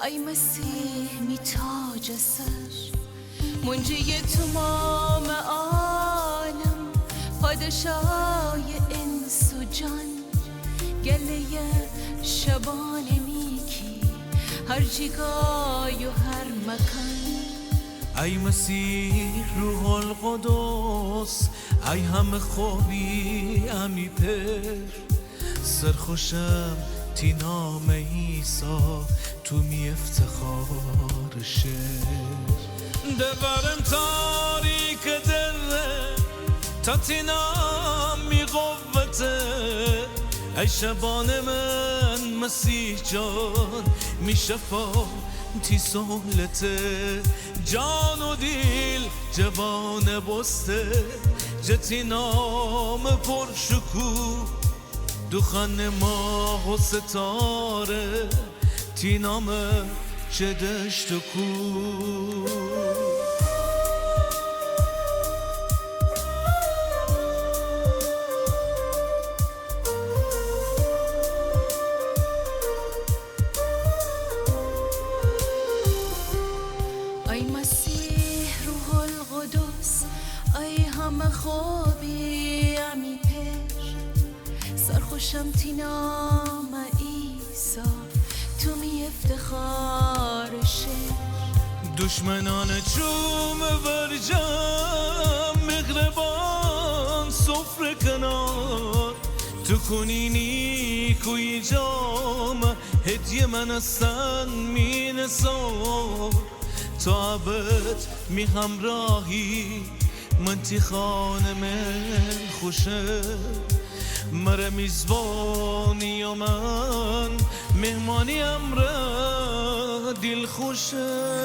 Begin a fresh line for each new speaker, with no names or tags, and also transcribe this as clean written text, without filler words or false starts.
ای مسیح می تاج سر، منجی تمام عالم، پادشای انس و جان، گله شبان نیکی هر جگای و هر مکان.
ای مسیح روح القدس، ای همه خوبی امی پر، سرخوشم تی نام عیسی، تو می افتخار شهر. دورم تاریک دره تا تی نام می قوته، ای شبان من مسیح جان می شفا تی سهلته. جان و دیل جوان بسته، جتی نام پرشکو، دخن ماه و ستاره، تی نام چه دشت و کو.
ای مسیح روح القدس، ای همه خوبی امی پر، سرخوشم تی نام عیسی، تو می افتخار شهر.
دشمنان چوم برجم، مغربان سفره کنار، تو کنی نیکوی جام، هدیه من هستن می نثار. تا ابد می همراهی من تی خانه من خوشه، مره میزبانی و من مهمانی امره دل خوشه.